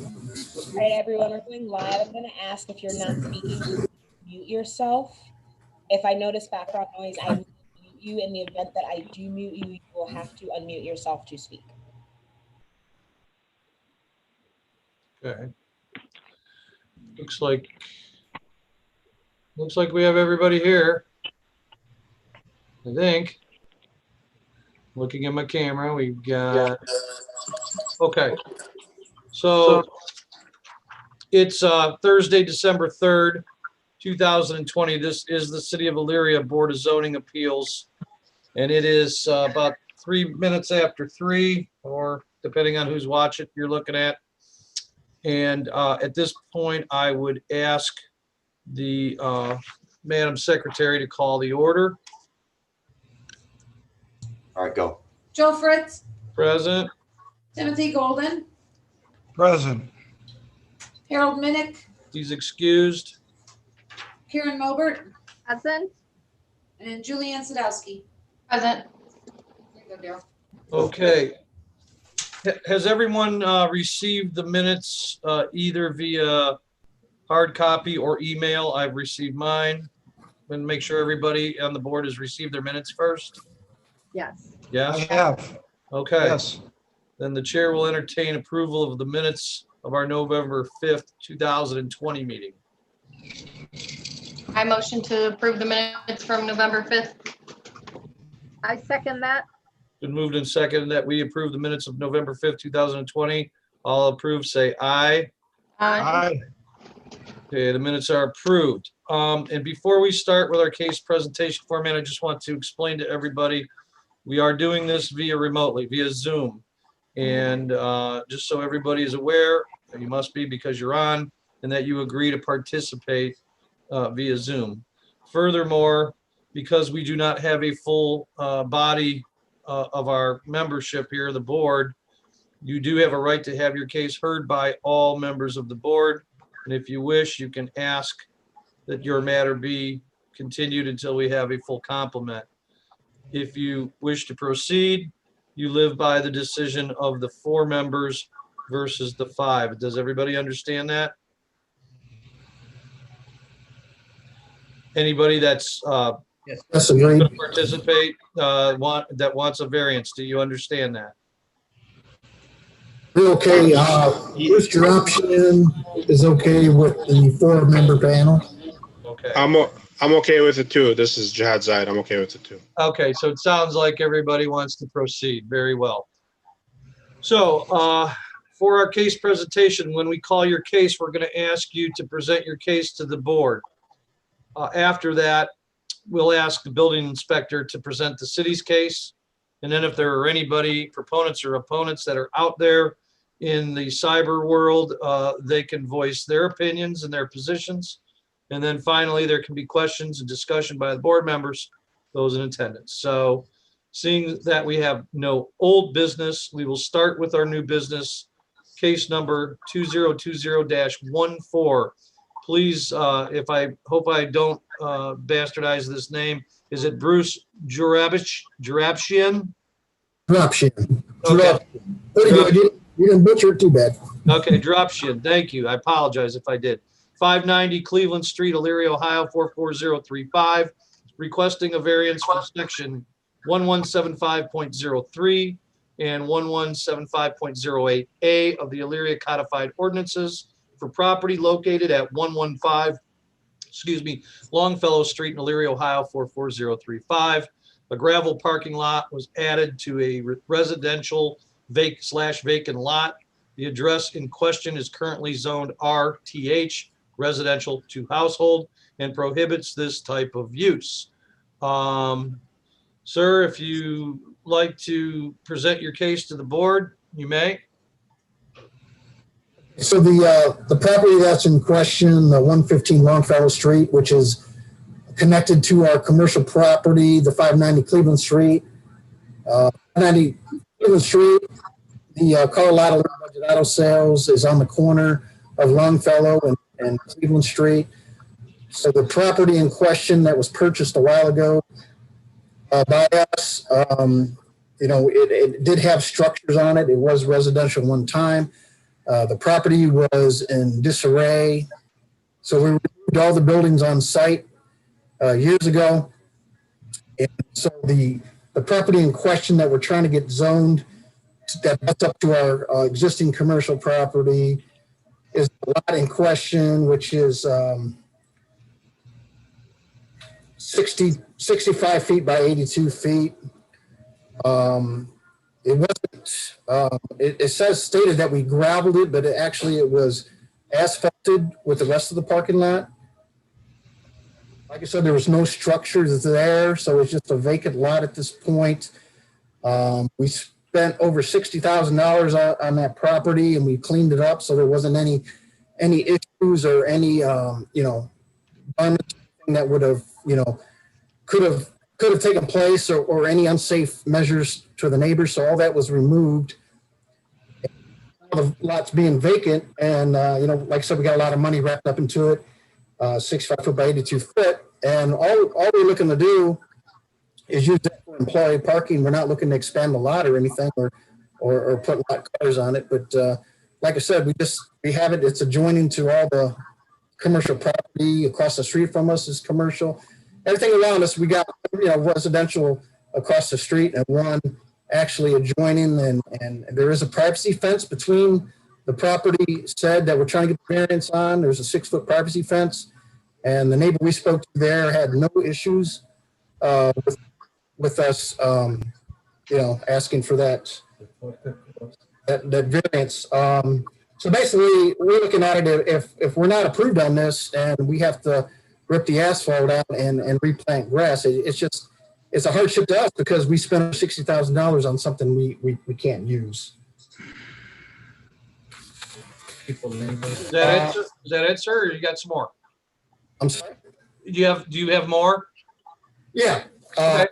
All right, everyone, we're going live. I'm going to ask if you're not speaking, mute yourself. If I notice background noise, I mute you. In the event that I do mute you, you will have to unmute yourself to speak. Okay. Looks like we have everybody here. I think. Looking at my camera, we've got. Okay. So it's Thursday, December 3rd, 2020. This is the City of Elyria Board of Zoning Appeals. And it is about 3 minutes after 3, or depending on who's watching, you're looking at. And at this point, I would ask the Madam Secretary to call the order. All right, go. Joe Fritz, Present. Timothy Golden, Present. Harold Minnick, He's excused. Karen Mobert, Present. and Julianne Sadowski. Present. There you go, Daryl. Okay. Has everyone received the minutes either via hard copy or email? I've received mine. And make sure everybody on the board has received their minutes first. Yes. I Yes? have. Okay. Yes. Then the chair will entertain approval of the minutes of our November 5th, 2020 meeting. I motion to approve the minutes from November 5th. I second that. Been moved and seconded that we approve the minutes of November 5th, 2020. All approved, say aye. Aye. Okay, the minutes are approved. And before we start with our case presentation format, I just want to explain to everybody, we are doing this remotely, via Zoom. And just so everybody is aware, and you must be because you're on, and that you agree to participate via Zoom. Furthermore, because we do not have a full body of our membership here, the board, you do have a right to have your case heard by all members of the board. And if you wish, you can ask that your matter be continued until we have a full complement. If you wish to proceed, you live by the decision of the 4 members versus the 5. Does everybody understand that? Anybody that's Yes, agreed. going to participate that wants a variance, do you understand that? We're okay. Bruce, your option is okay with the 4-member panel. Okay. I'm okay with it too. This is Jihad Zaid. I'm okay with it too. Okay, so it sounds like everybody wants to proceed. Very well. So for our case presentation, when we call your case, we're going to ask you to present your case to the board. After that, we'll ask the building inspector to present the city's case. And then if there are anybody, proponents or opponents that are out there in the cyber world, they can voice their opinions and their positions. And then finally, there can be questions and discussion by the board members, those in attendance. So seeing that we have no old business, we will start with our new business, case number 2020-14. Please, I hope I don't bastardize this name. Is it Bruce Jurabshian? Dropshin. Okay. Very good. You didn't butcher it too bad. Okay, Dropshian. Thank you. I apologize if I did. 590 Cleveland Street, Elyria, Ohio, 44035. Requesting a variance from section 1175.03 and 1175.08A of the Elyria Codified Ordinances for property located at 115, Longfellow Street in Elyria, Ohio, 44035. A gravel parking lot was added to a residential vacant lot. The address in question is currently zoned RTH, residential to household, and prohibits this type of use. Sir, if you like to present your case to the board, you may. So the property that's in question, the 115 Longfellow Street, which is connected to our commercial property, the 590 Cleveland Street. 590 Cleveland Street, the Colorado Budget Auto Sales is on the corner of Longfellow and Cleveland Street. So the property in question that was purchased a while ago by us, it did have structures on it. It was residential one time. The property was in disarray. So we removed all the buildings on site years ago. And so the property in question that we're trying to get zoned, that's up to our existing commercial property, is the lot in question, which is 65 feet by 82 feet. It wasn't, it says stated that we gravelled it, but it was asphalted with the rest of the parking lot. Like I said, there was no structures there, so it's just a vacant lot at this point. We spent over $60,000 on that property, and we cleaned it up, so there wasn't any issues or any environmental thing that would have could have taken place, or any unsafe measures to the neighbors. So all that was removed. All the lots being vacant, and like I said, we got a lot of money wrapped up into it. 65 foot by 82 foot, and all we're looking to do is use that for employee parking. We're not looking to expand the lot or anything, or put lot cars on it. But like I said, we have it. It's adjoining to all the commercial property. Across the street from us is commercial. Everything around us, we got residential across the street, and one actually adjoining, and there is a privacy fence between the property said that we're trying to get the variance on. There's a 6-foot privacy fence, and the neighbor we spoke to there had no issues with us, asking for that variance. So basically, we're looking at it, if we're not approved on this and we have to rip the asphalt out and replant grass, it's a hardship to us because we spent $60,000 on something we can't use. Is that it, sir? Or you got some more? I'm sorry? Do you have more? Yeah. Okay.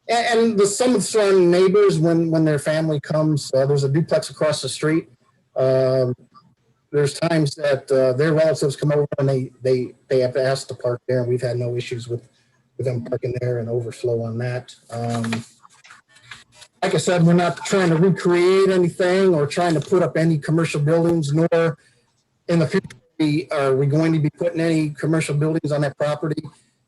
And some of the surrounding neighbors, when their family comes, there's a duplex across the street. There's times that their relatives come over and they have asked to park there, and we've had no issues with them parking there and overflow on that. Like I said, we're not trying to recreate anything or trying to put up any commercial buildings, nor in the future are we going to be putting any commercial buildings on that property.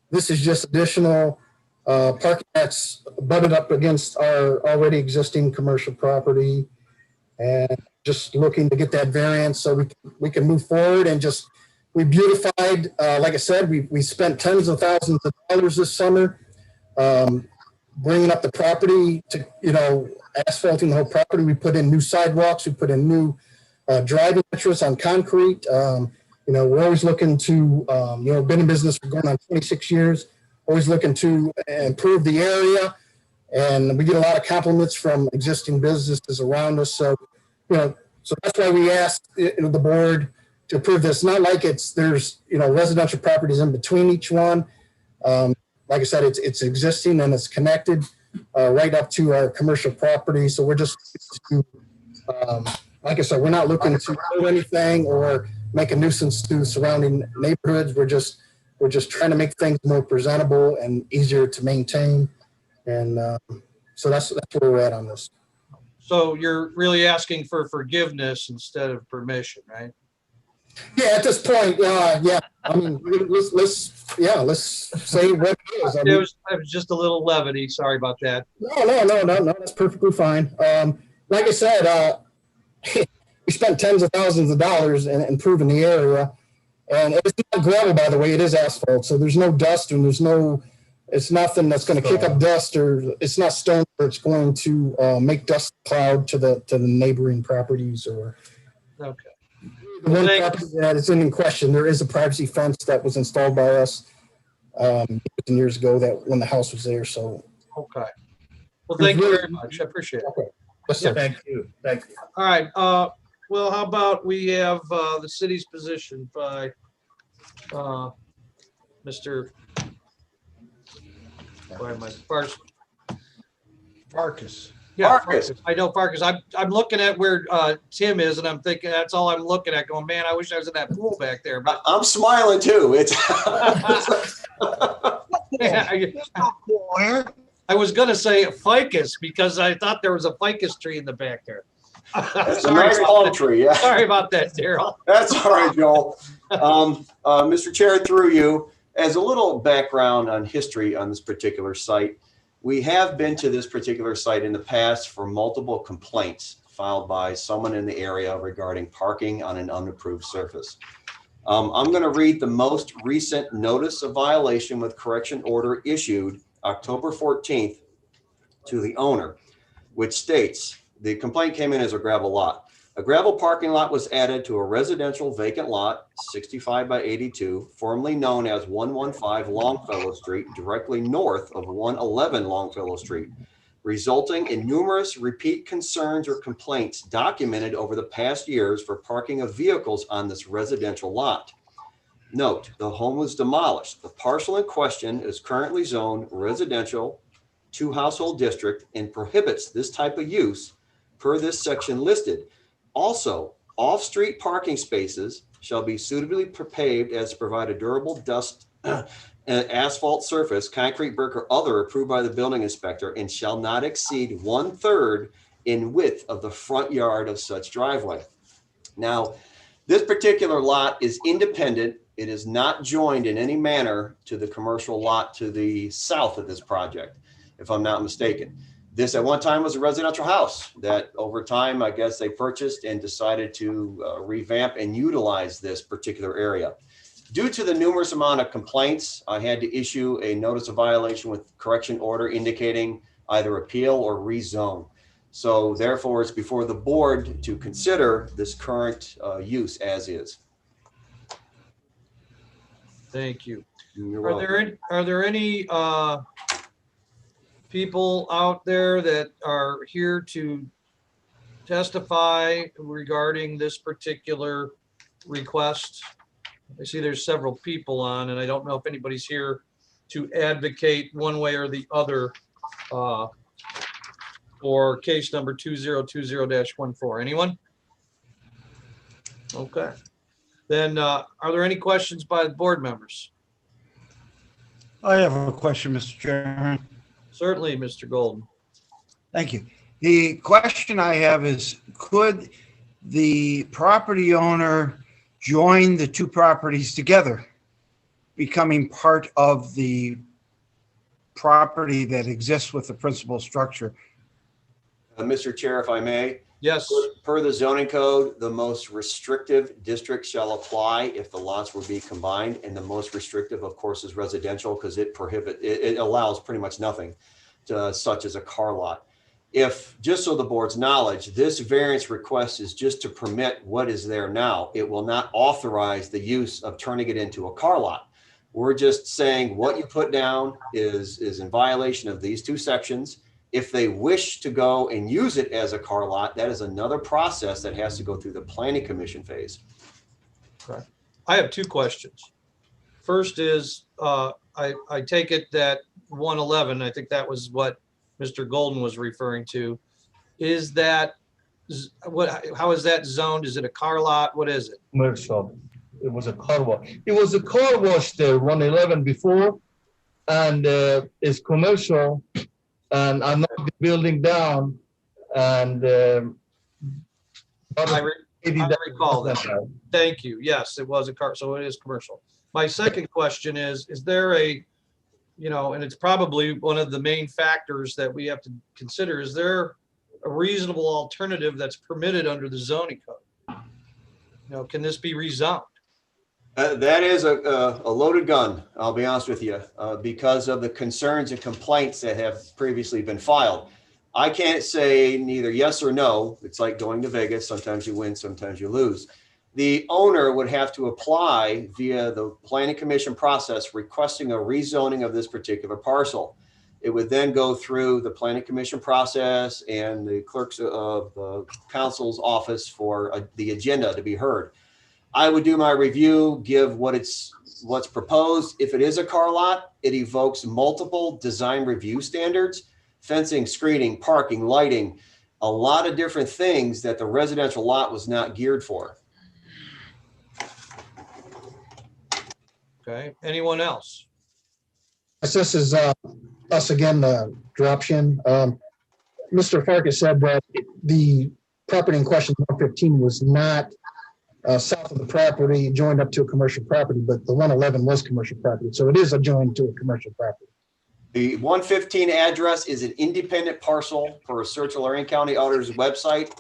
This is just additional parking that's butted up against our already existing commercial property, and just looking to get that variance so we can move forward and we beautified. Like I said, we spent tens of thousands of dollars this summer bringing up the property to, asphalting the whole property. We put in new sidewalks. We put in new driving entrance on concrete. We're always looking to, been in business for going on 26 years, always looking to improve the area. And we get a lot of compliments from existing businesses around us. So, so that's why we asked the board to approve this. Not like there's residential properties in between each one. Like I said, it's existing and it's connected right up to our commercial property. So we're just, like I said, we're not looking to do anything or make a nuisance to surrounding neighborhoods. We're just trying to make things more presentable and easier to maintain. And so that's where we're at on this. So you're really asking for forgiveness instead of permission, right? Yeah, at this point, yeah. I mean, let's say what it is. I mean, It was just a little levity. Sorry about that. No, that's perfectly fine. Like I said, we spent tens of thousands of dollars in improving the area, and it's not gravel, by the way. It is asphalt, so there's no dust and it's nothing that's going to kick up dust, or it's not stone where it's going to make dust cloud to the neighboring properties. Or Okay. the one property that is in question, there is a privacy fence that was installed by us years ago that when the house was there. So Okay. Well, thank you very much. I appreciate it. okay. Yes, sir. Thank you. All right. Well, how about we have the city's position by Mr. Why am I Farkas? Farkas. Yeah, Farkas. Farkas. I know Farkas. I'm looking at where Tim is, and I'm thinking that's all I'm looking at. Going, man, I wish I was in that pool back there. But I'm smiling too. It's Where? I was gonna say ficus because I thought there was a ficus tree in the back there. It's a nice palm tree, yeah. Sorry about that, Daryl. That's all right, Joel. Mr. Chair, through you, as a little background on history on this particular site, we have been to this particular site in the past for multiple complaints filed by someone in the area regarding parking on an unapproved surface. I'm going to read the most recent notice of violation with correction order issued October 14th to the owner, which states, the complaint came in as a gravel lot. A gravel parking lot was added to a residential vacant lot, 65 by 82, formerly known as 115 Longfellow Street, directly north of 111 Longfellow Street, resulting in numerous repeat concerns or complaints documented over the past years for parking of vehicles on this residential lot. Note, the home was demolished. The parcel in question is currently zoned residential, 2-household district, and prohibits this type of use per this section listed. Also, off-street parking spaces shall be suitably paved as to provide a durable dust asphalt surface, concrete brick, or other approved by the building inspector, and shall not exceed 1/3 in width of the front yard of such driveway. Now, this particular lot is independent. It is not joined in any manner to the commercial lot to the south of this project, if I'm not mistaken. This at one time was a residential house that over time, I guess they purchased and decided to revamp and utilize this particular area. Due to the numerous amount of complaints, I had to issue a notice of violation with correction order indicating either appeal or rezone. So therefore, it's before the board to consider this current use as is. Thank you. You're Are welcome. there any people out there that are here to testify regarding this particular request? I see there's several people on, and I don't know if anybody's here to advocate one way or the other for case number 2020-14. Anyone? Okay. Then are there any questions by the board members? I have a question, Mr. Chairman. Certainly, Mr. Golden. Thank you. The question I have is, could the property owner join the two properties together, becoming part of the property that exists with the principal structure? Mr. Chair, if I may. Yes. Per the zoning code, the most restrictive district shall apply if the lots will be combined, and the most restrictive, of course, is residential because it allows pretty much nothing, such as a car lot. If, just so the board's knowledge, this variance request is just to permit what is there now. It will not authorize the use of turning it into a car lot. We're just saying what you put down is in violation of these two sections. If they wish to go and use it as a car lot, that is another process that has to go through the planning commission phase. Okay. I have two questions. First is, I take it that 111, I think that was what Mr. Golden was referring to. Is that, how is that zoned? Is it a car lot? What is it? Commercial. It was a car wash. It was a car wash there, 111 before, and it's commercial. And I knocked the building down, and I recall that. Thank you. Yes, it was a car, so it is commercial. My second question is there a, and it's probably one of the main factors that we have to consider, is there a reasonable alternative that's permitted under the zoning code? Can this be rezoned? That is a loaded gun, I'll be honest with you, because of the concerns and complaints that have previously been filed. I can't say neither yes or no. It's like going to Vegas. Sometimes you win, sometimes you lose. The owner would have to apply via the planning commission process requesting a rezoning of this particular parcel. It would then go through the planning commission process and the clerks of the council's office for the agenda to be heard. I would do my review, give what's proposed. If it is a car lot, it evokes multiple design review standards, fencing, screening, parking, lighting, a lot of different things that the residential lot was not geared for. Okay, anyone else? This is us again, Dropshin. Mr. Farkas said that the property in question, 115, was not south of the property, joined up to a commercial property, but the 111 was commercial property. So it is adjoined to a commercial property. The 115 address is an independent parcel per search Lorraine County Auditor's website.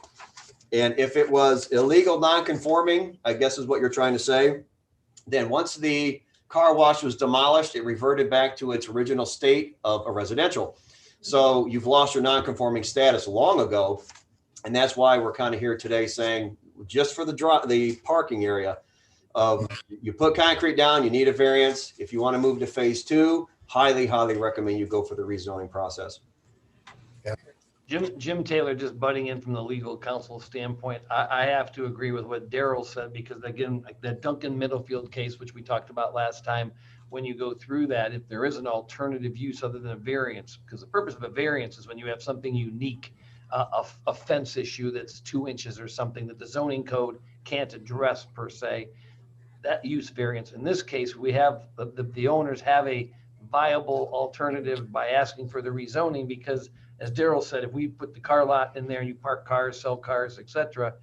And if it was illegal non-conforming, I guess is what you're trying to say, then once the car wash was demolished, it reverted back to its original state of a residential. So you've lost your non-conforming status long ago. And that's why we're kind of here today saying, just for the parking area of, you put concrete down, you need a variance. If you want to move to phase 2, highly recommend you go for the rezoning process. Jim Taylor, just butting in from the legal counsel standpoint, I have to agree with what Daryl said, because again, like the Duncan Middlefield case, which we talked about last time, when you go through that, if there is an alternative use other than a variance, because the purpose of a variance is when you have something unique, a fence issue that's 2 inches or something that the zoning code can't address per se, that use variance. In this case, we have, the owners have a viable alternative by asking for the rezoning, because as Daryl said, if we put the car lot in there and you park cars, sell cars, etc.,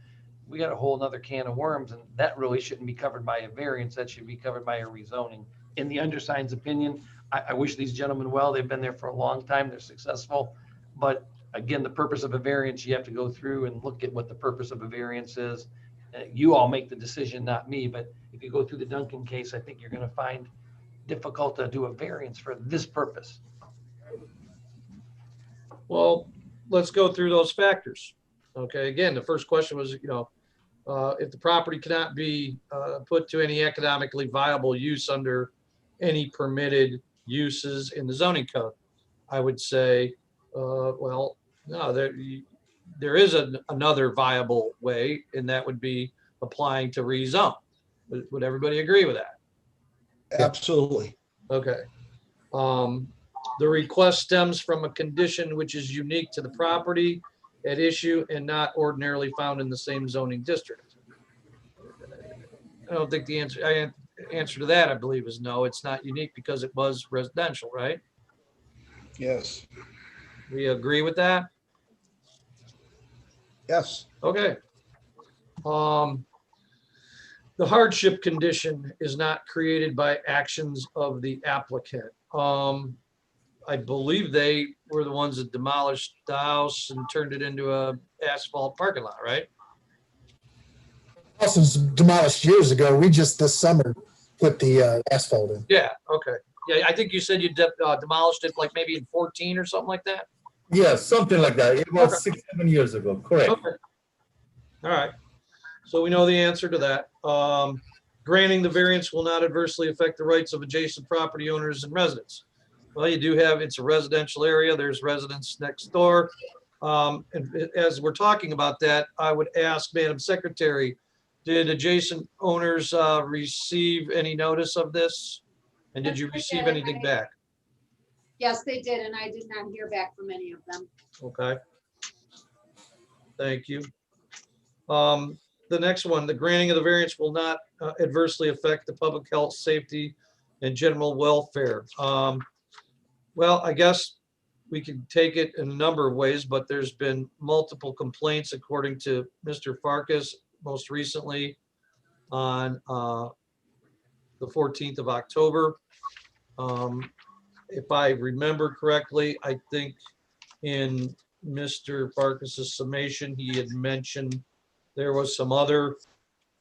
we got a whole nother can of worms, and that really shouldn't be covered by a variance. That should be covered by a rezoning. In the undersigned's opinion, I wish these gentlemen well. They've been there for a long time. They're successful. But again, the purpose of a variance, you have to go through and look at what the purpose of a variance is. You all make the decision, not me. But if you go through the Duncan case, I think you're going to find difficult to do a variance for this purpose. Well, let's go through those factors. Okay, again, the first question was, if the property cannot be put to any economically viable use under any permitted uses in the zoning code, I would say, well, no, there is another viable way, and that would be applying to rezone. Would everybody agree with that? Absolutely. Okay. The request stems from a condition which is unique to the property at issue and not ordinarily found in the same zoning district. I don't think the answer to that, I believe, is no. It's not unique because it was residential, right? Yes. We agree with that? Yes. Okay. The hardship condition is not created by actions of the applicant. I believe they were the ones that demolished the house and turned it into a asphalt parking lot, right? House was demolished years ago. We just this summer put the asphalt in. Yeah, okay. Yeah, I think you said you demolished it like maybe in 14 or something like that? Yeah, something like that. It was Okay. 6-7 years ago, correct. Okay. All right. So we know the answer to that. Granting the variance will not adversely affect the rights of adjacent property owners and residents. Well, you do have, it's a residential area. There's residents next door. And as we're talking about that, I would ask Madam Secretary, did adjacent owners receive any notice of this? And did you receive anything back? Yes, they did, and I did not hear back from any of them. Okay. Thank you. The next one, the granting of the variance will not adversely affect the public health, safety, and general welfare. Well, I guess we can take it in a number of ways, but there's been multiple complaints according to Mr. Farkas, most recently on the 14th of October. If I remember correctly, I think in Mr. Farkas's summation, he had mentioned there was some other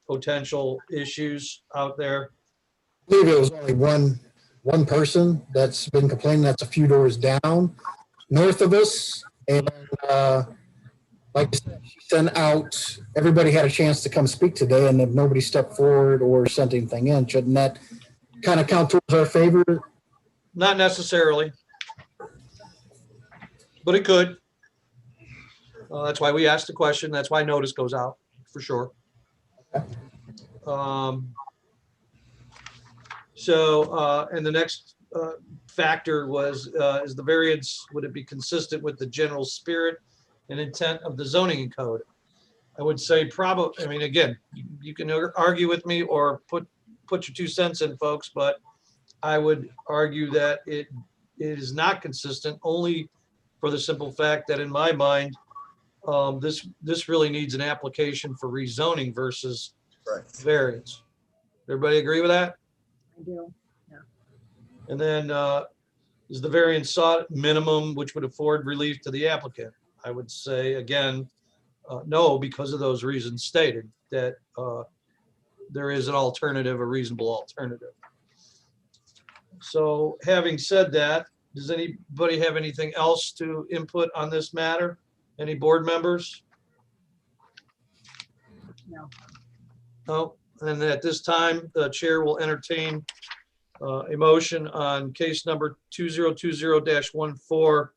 potential issues out there. I believe it was only one person that's been complaining. That's a few doors down north of us. And like I said, she sent out, everybody had a chance to come speak today, and if nobody stepped forward or sent anything in, shouldn't that kind of count towards our favor? Not necessarily, but it could. That's why we asked the question. That's why notice goes out, for sure. And the next factor was, is the variance, would it be consistent with the general spirit and intent of the zoning code? I would say probably, I mean, again, you can argue with me or put your 2 cents in, folks, but I would argue that it is not consistent, only for the simple fact that in my mind, this really needs an application for rezoning versus Right. variance. Everybody agree with that? I do. And then is the variance sought minimum, which would afford relief to the applicant? I would say again, no, because of those reasons stated, that there is an alternative, a reasonable alternative. So having said that, does anybody have anything else to input on this matter? Any board members? No. No, and at this time, the chair will entertain a motion on case number 2020-14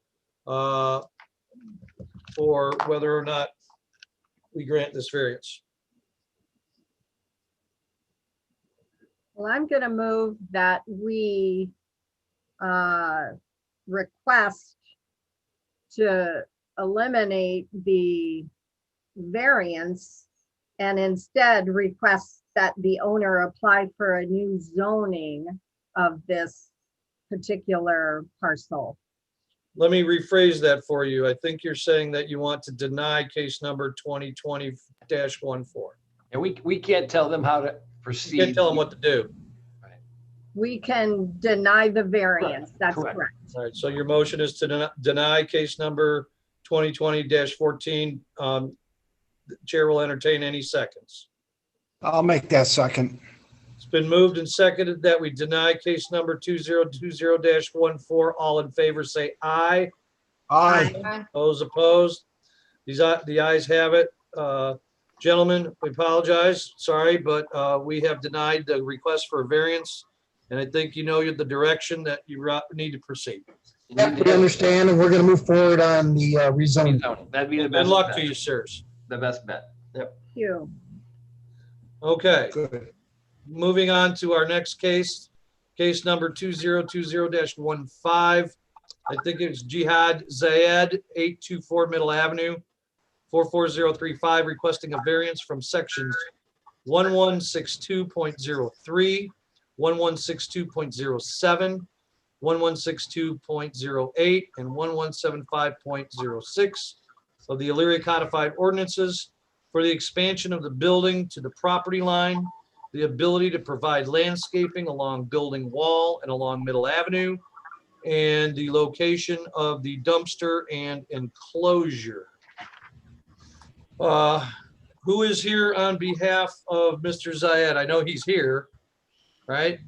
for whether or not we grant this variance. Well, I'm going to move that we request to eliminate the variance and instead request that the owner apply for a new zoning of this particular parcel. Let me rephrase that for you. I think you're saying that you want to deny case number 2020-14. And we can't tell them how to proceed. You can't tell them what to do. We can deny the variance. That's Correct. correct. All right, so your motion is to deny case number 2020-14. The chair will entertain any seconds. I'll make that second. It's been moved and seconded that we deny case number 2020-14. All in favor, say aye. Aye. Those opposed? The ayes have it. Gentlemen, we apologize. Sorry, but we have denied the request for a variance. And I think you know the direction that you need to proceed. We understand, and we're going to move forward on the rezoning. That'd be the Good best. luck bet. to you, sirs. The best bet. Yep. Thank you. Okay, Good. moving on to our next case, case number 2020-15. I think it's Jihad Zayed, 824 Middle Avenue, 44035, requesting a variance from sections 1162.03, 1162.07, 1162.08, and 1175.06 of the Elyria Codified Ordinances for the expansion of the building to the property line, the ability to provide landscaping along building wall and along Middle Avenue, and the location of the dumpster and enclosure. Who is here on behalf of Mr. Zayed? I know he's here, right?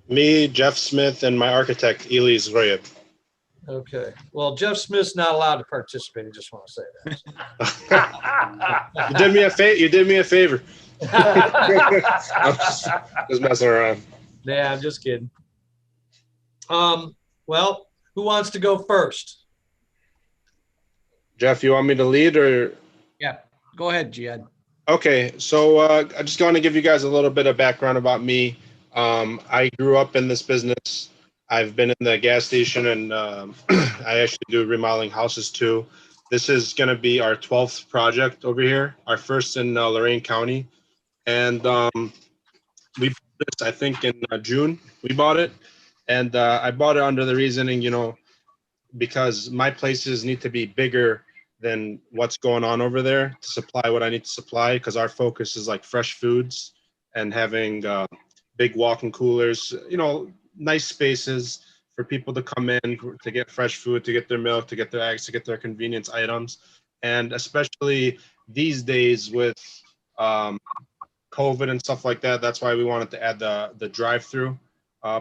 Me, Jeff Smith, and my architect, Elyria. Okay. Well, Jeff Smith's not allowed to participate. I just want to say that. You did me a favor. You did me a favor. I'm just messing around. Yeah, I'm just kidding. Well, who wants to go first? Jeff, you want me to lead or? Yeah, go ahead, Jihad. Okay, so I just want to give you guys a little bit of background about me. I grew up in this business. I've been in the gas station, and I actually do remodeling houses too. This is going to be our 12th project over here, our first in Lorain County. And we bought this, I think, in June. We bought it. And I bought it under the reasoning, because my places need to be bigger than what's going on over there to supply what I need to supply, because our focus is like fresh foods and having big walk-in coolers, nice spaces for people to come in to get fresh food, to get their milk, to get their eggs, to get their convenience items. And especially these days with COVID and stuff like that, that's why we wanted to add the drive-through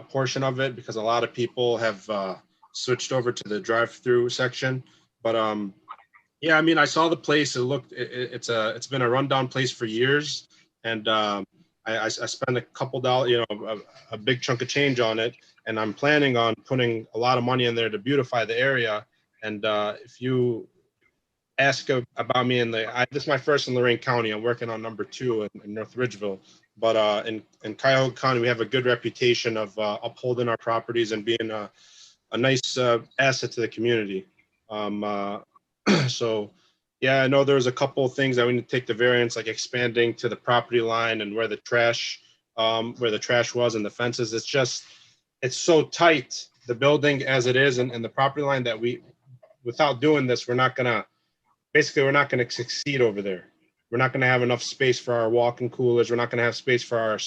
portion of it, because a lot of people have switched over to the drive-through section. But yeah, I mean, I saw the place. It's been a rundown place for years, and I spent a couple dollars, a big chunk of change on it, and I'm planning on putting a lot of money in there to beautify the area. And if you ask about me this is my first in Lorain County. I'm working on number 2 in North Ridgeville, but in Cuyahoga County, we have a good reputation of upholding our properties and being a nice asset to the community. So yeah, I know there's a couple of things that we need to take the variance, like expanding to the property line and where the trash was and the fences. It's so tight, the building as it is, and the property line, that without doing this, we're not gonna basically we're not going to succeed over there. We're not going to have enough space for our walk-in coolers. We're not going to have space for our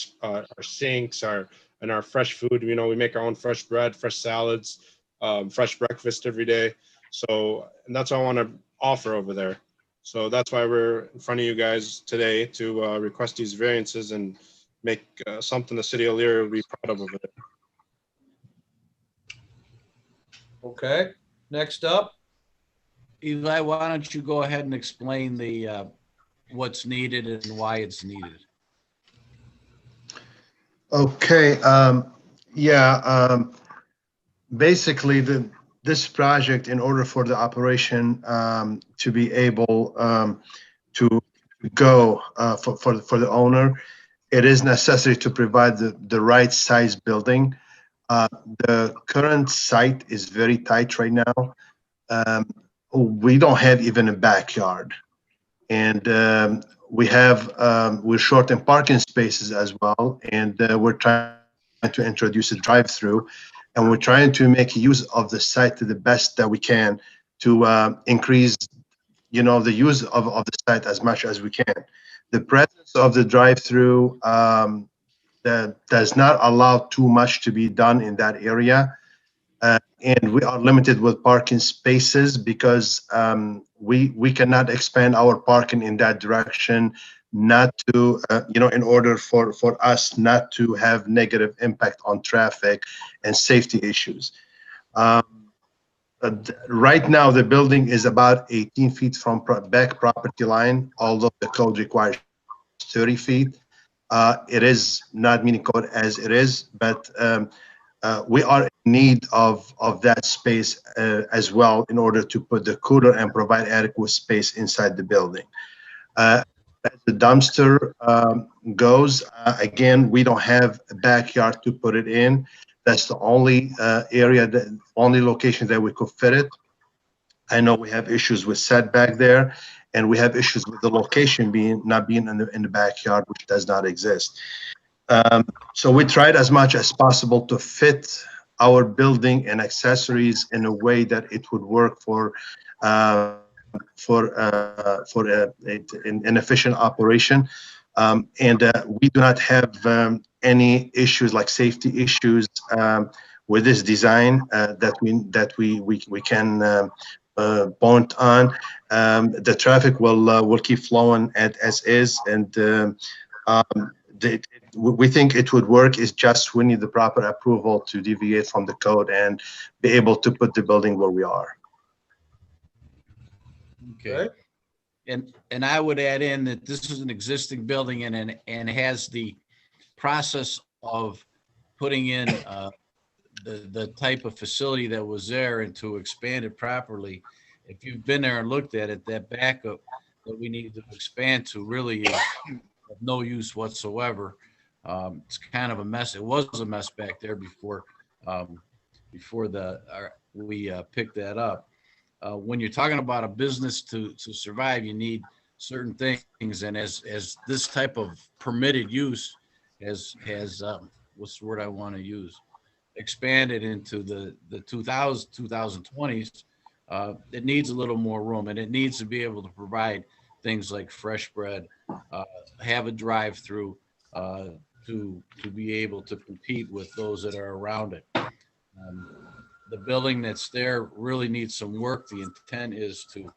sinks, and our fresh food. You know, we make our own fresh bread, fresh salads, fresh breakfast every day. So, and that's what I want to offer over there. So that's why we're in front of you guys today to request these variances and make something the city of Elyria will be proud of over there. Okay, next up. Eli, why don't you go ahead and explain the what's needed and why it's needed? Okay, basically this project, in order for the operation to be able to go for the owner, it is necessary to provide the right size building. The current site is very tight right now. We don't have even a backyard, and we're short in parking spaces as well, and we're trying to introduce a drive-through, and we're trying to make use of the site to the best that we can to increase, the use of the site as much as we can. The presence of the drive-through that does not allow too much to be done in that area. And we are limited with parking spaces because we cannot expand our parking in that direction, not to, in order for us not to have negative impact on traffic and safety issues. Right now, the building is about 18 feet from back property line, although the code requires 30 feet. It is not meeting code as it is, but we are in need of that space as well in order to put the cooler and provide adequate space inside the building. As the dumpster goes, again, we don't have a backyard to put it in. That's the only only location that we could fit it. I know we have issues with setback there, and we have issues with the location not being in the backyard, which does not exist. So we tried as much as possible to fit our building and accessories in a way that it would work for an efficient operation. And we do not have any issues like safety issues with this design that we can point on. The traffic will keep flowing as is, and we think it would work. It's just we need the proper approval to deviate from the code and be able to put the building where we are. Okay. And I would add in that this is an existing building and has the process of putting in the type of facility that was there, and to expand it properly. If you've been there and looked at it, that backup that we need to expand to really is of no use whatsoever. It's kind of a mess. It was a mess back there before we picked that up. When you're talking about a business to survive, you need certain things, and as this type of permitted use has what's the word I want to use, expanded into the 2020s, it needs a little more room, and it needs to be able to provide things like fresh bread, have a drive-through to be able to compete with those that are around it. The building that's there really needs some work. The intent is to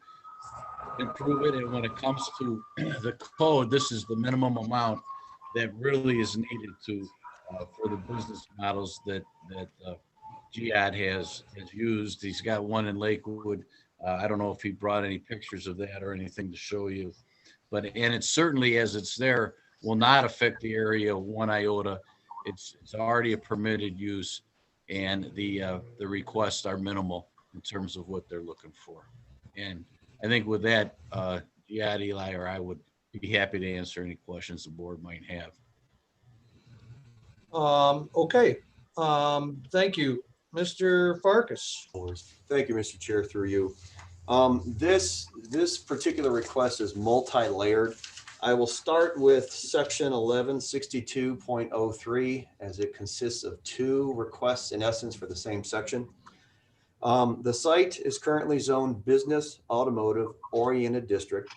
improve it, and when it comes to the code, this is the minimum amount that really is needed to for the business models that Jihad has used. He's got one in Lakewood. I don't know if he brought any pictures of that or anything to show you, and it certainly, as it's there, will not affect the area one iota. It's already a permitted use, and the requests are minimal in terms of what they're looking for. And I think with that, Jihad, Eli, or I would be happy to answer any questions the board might have. Okay. Thank you. Mr. Farkas. Thank you, Mr. Chair, through you. This particular request is multi-layered. I will start with section 1162.03, as it consists of two requests in essence for the same section. The site is currently zoned business automotive oriented district,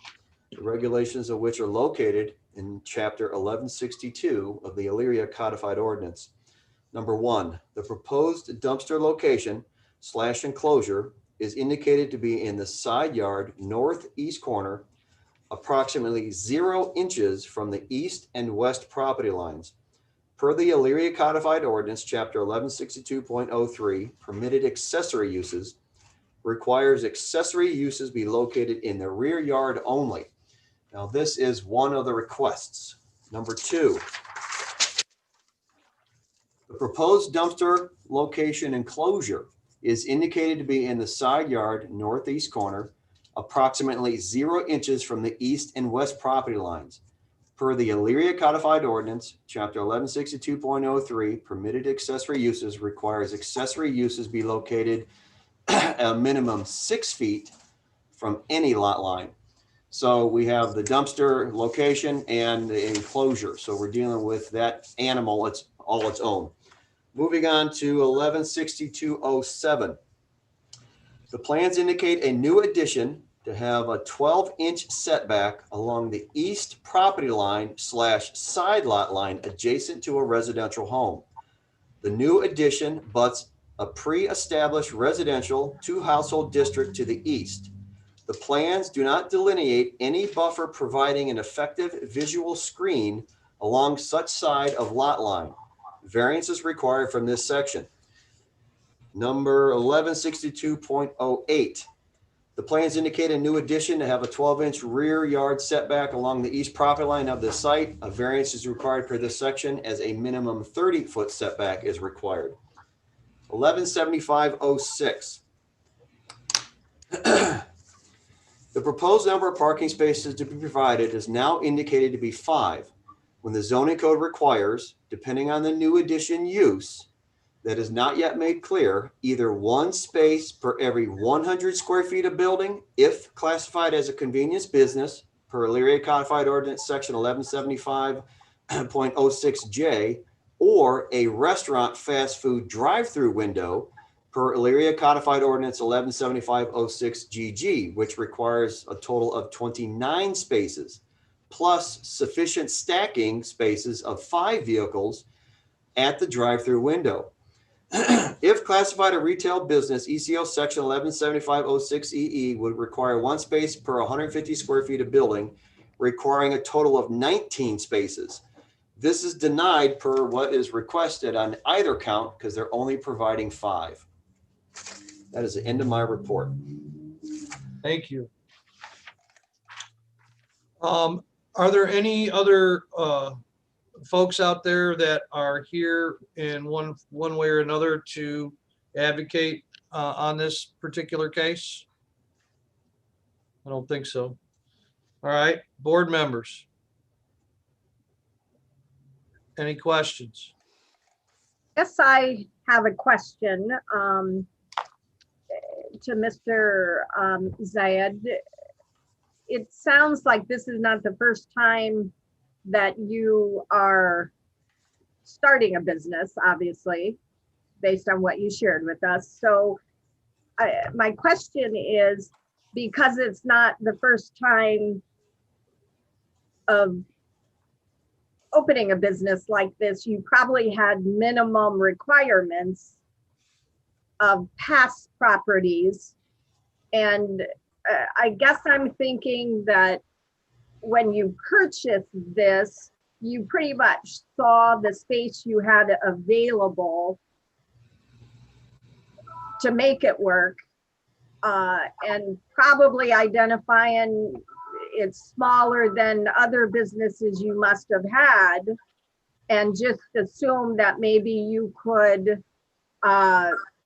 the regulations of which are located in chapter 1162 of the Elyria Codified Ordinance. Number 1, the proposed dumpster location / enclosure is indicated to be in the side yard northeast corner, approximately 0 inches from the east and west property lines. Per the Elyria Codified Ordinance, Chapter 1162.03, permitted accessory uses requires accessory uses be located in the rear yard only. Now, this is one of the requests. Number 2, the proposed dumpster location enclosure is indicated to be in the side yard northeast corner, approximately 0 inches from the east and west property lines. Per the Elyria Codified Ordinance, Chapter 1162.03, permitted accessory uses requires accessory uses be located a minimum 6 feet from any lot line. So we have the dumpster location and the enclosure. So we're dealing with that animal, it's all its own. Moving on to 1162.07. The plans indicate a new addition to have a 12-inch setback along the east property line / side lot line adjacent to a residential home. The new addition butts a pre-established residential 2-household district to the east. The plans do not delineate any buffer providing an effective visual screen along such side of lot line. Variance is required from this section. Number 1162.08. The plans indicate a new addition to have a 12-inch rear yard setback along the east property line of the site. A variance is required per this section as a minimum 30-foot setback is required. 1175.06. The proposed number of parking spaces to be provided is now indicated to be 5, when the zoning code requires, depending on the new addition use, that is not yet made clear, either 1 space per every 100 square feet of building, if classified as a convenience business, per Elyria Codified Ordinance Section 1175.06J, or a restaurant fast food drive-through window, per Elyria Codified Ordinance 1175.06GG, which requires a total of 29 spaces, plus sufficient stacking spaces of 5 vehicles at the drive-through window. If classified a retail business, ECO Section 1175.06EE would require 1 space per 150 square feet of building, requiring a total of 19 spaces. This is denied per what is requested on either count because they're only providing 5. That is the end of my report. Thank you. Are there any other folks out there that are here in one way or another to advocate on this particular case? I don't think so. All right, board members. Any questions? Yes, I have a question to Mr. Zayed. It sounds like this is not the first time that you are starting a business, obviously, based on what you shared with us. So my question is, because it's not the first time of opening a business like this, you probably had minimum requirements of past properties. And I guess I'm thinking that when you purchased this, you pretty much saw the space you had available to make it work, and probably identifying it's smaller than other businesses you must have had, and just assume that maybe you could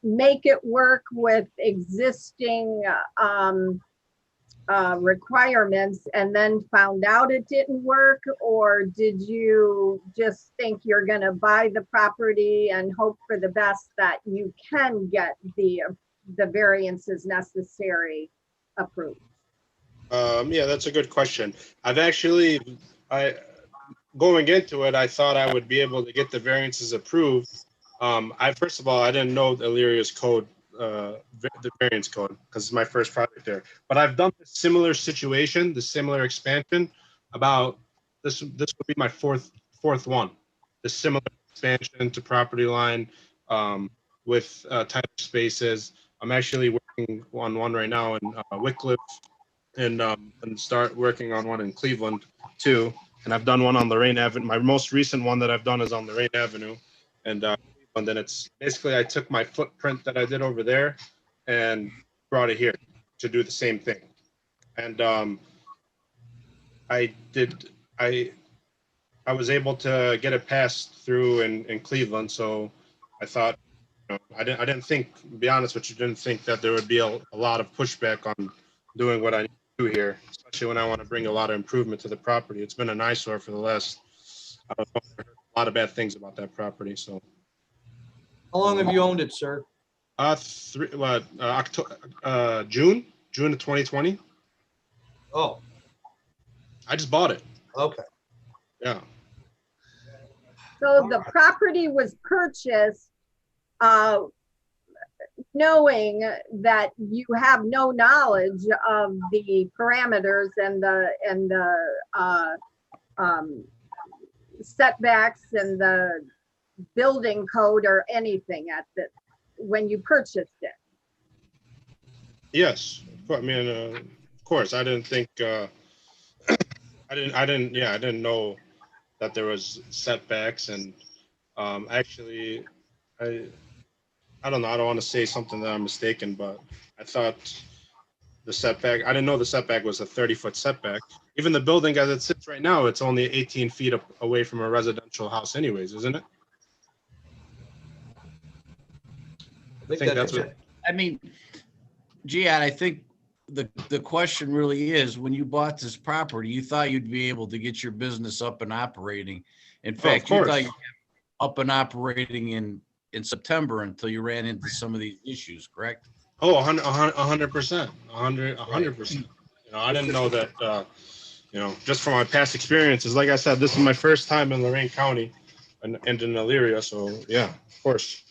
make it work with existing requirements, and then found out it didn't work? Or did you just think you're going to buy the property and hope for the best that you can get the variances necessary approved? Yeah, that's a good question. Going into it, I thought I would be able to get the variances approved. First of all, I didn't know Elyria's code the variance code because it's my first project there. But I've done a similar situation, the similar expansion. About this would be my fourth one. The similar expansion to property line with tighter spaces. I'm actually working on one right now in Wickliffe, and start working on one in Cleveland too. And I've done one on Lorraine Avenue. My most recent one that I've done is on Lorraine Avenue, and then it's basically I took my footprint that I did over there and brought it here to do the same thing. And I was able to get it passed through in Cleveland. So I thought, I didn't think, to be honest with you, didn't think that there would be a lot of pushback on doing what I do here, especially when I want to bring a lot of improvement to the property. It's been an eyesore for the last, I don't know, I heard a lot of bad things about that property. So, How long have you owned it, sir? June of 2020. Oh, I just bought it. okay. Yeah. So the property was purchased knowing that you have no knowledge of the parameters and the setbacks and the building code or anything when you purchased it. Yes, I mean, of course, I didn't think, I didn't know that there was setbacks, and actually, I don't know, I don't want to say something that I'm mistaken, but I thought the setback, I didn't know the setback was a 30-foot setback. Even the building as it sits right now, it's only 18 feet away from a residential house anyways, isn't it? I think that's what. I mean, Gian, I think the question really is, when you bought this property, you thought you'd be able to get your business up and operating. In fact, you thought you'd be up and operating in September until you ran into some of these issues, correct? Oh, 100%, 100%. I didn't know that, just from my past experiences, like I said, this is my first time in Lorraine County and in Elyria. So yeah, of course.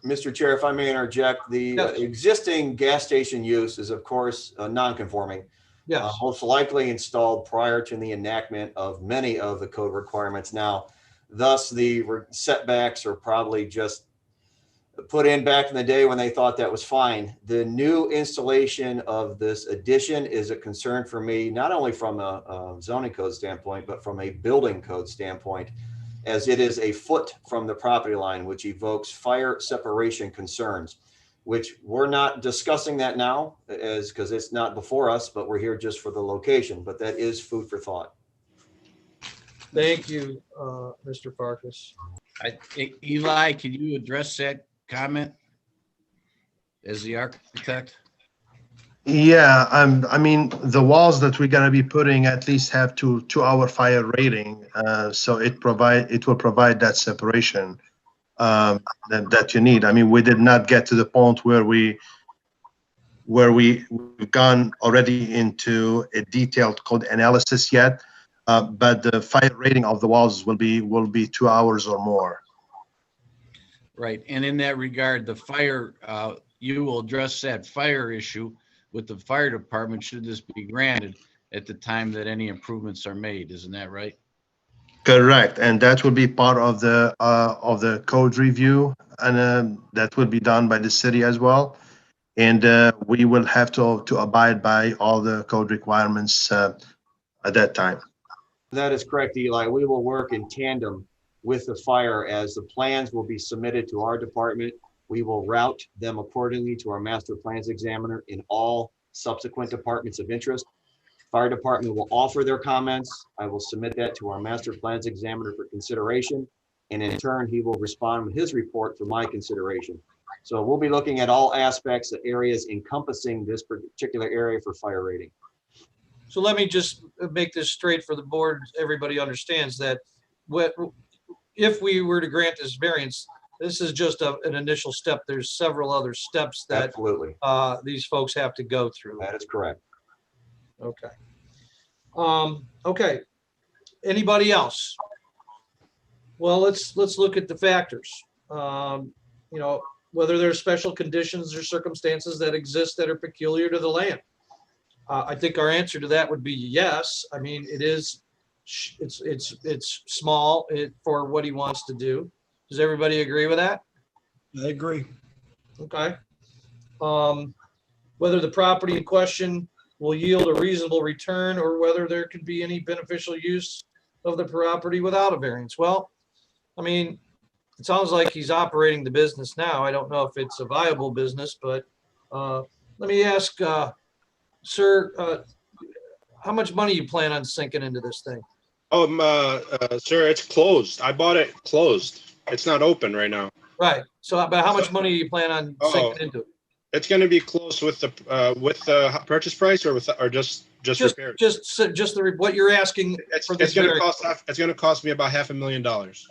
Mr. Chair, if I may interject, the existing gas station use is, of course, non-conforming. Yes. Most likely installed prior to the enactment of many of the code requirements now. Thus, the setbacks are probably just put in back in the day when they thought that was fine. The new installation of this addition is a concern for me, not only from a zoning code standpoint, but from a building code standpoint, as it is a foot from the property line, which evokes fire separation concerns, which we're not discussing that now because it's not before us, but we're here just for the location, but that is food for thought. Thank you, Mr. Farkas. Eli, can you address that comment as the architect? Yeah, I mean, the walls that we're gonna be putting at least have two-hour fire rating, so it will provide that separation that you need. I mean, we did not get to the point where we've gone already into a detailed code analysis yet, but the fire rating of the walls will be 2 hours or more. Right, and in that regard, the fire, you will address that fire issue with the fire department should this be granted at the time that any improvements are made, isn't that right? Correct, and that will be part of the code review, and that will be done by the city as well. And we will have to abide by all the code requirements at that time. That is correct, Eli. We will work in tandem with the fire as the plans will be submitted to our department. We will route them accordingly to our master plans examiner in all subsequent departments of interest. Fire department will offer their comments. I will submit that to our master plans examiner for consideration. And in turn, he will respond with his report for my consideration. So we'll be looking at all aspects of areas encompassing this particular area for fire rating. So let me just make this straight for the board. Everybody understands that if we were to grant this variance, this is just an initial step. There's several other steps that absolutely these folks have to go through. That is correct. Okay. Okay. Anybody else? Well, let's look at the factors. whether there are special conditions or circumstances that exist that are peculiar to the land. I think our answer to that would be yes. I mean, it's small for what he wants to do. Does everybody agree with that? I agree. Okay. Whether the property in question will yield a reasonable return or whether there could be any beneficial use of the property without a variance. Well, I mean, it sounds like he's operating the business now. I don't know if it's a viable business, but let me ask, sir, how much money you plan on sinking into this thing? Oh, sir, it's closed. I bought it closed. It's not open right now. Right. So, but how much money do you plan on sinking into it? It's going to be close with the purchase price, or just repairs. Just what you're asking. It's going to cost me about $500,000. It's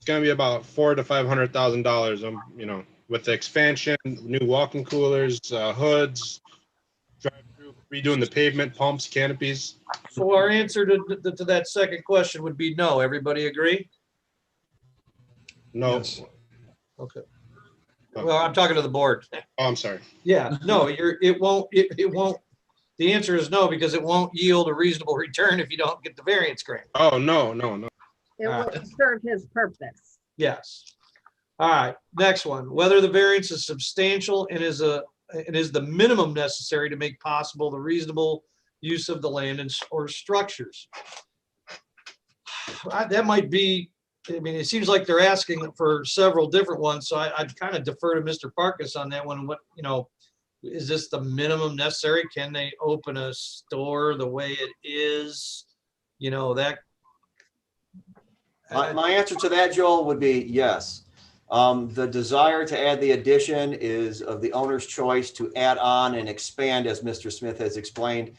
going to be about $400,000 to $500,000. You know, with the expansion, new walk-in coolers, hoods, drive-through, redoing the pavement, pumps, canopies. So our answer to that second question would be no. Everybody agree? No. Yes. Okay. Well, I'm talking to the board. Oh, I'm sorry. Yeah, no, it won't, the answer is no, because it won't yield a reasonable return if you don't get the variance grant. Oh, no. It will serve his purpose. Yes. All right, next one, whether the variance is substantial and is the minimum necessary to make possible the reasonable use of the land or structures. That might be, I mean, it seems like they're asking for several different ones, so I'd kind of defer to Mr. Farkas on that one. What, you know, is this the minimum necessary? Can they open a store the way it is? You know, that. My answer to that, Joel, would be yes. The desire to add the addition is of the owner's choice to add on and expand, as Mr. Smith has explained,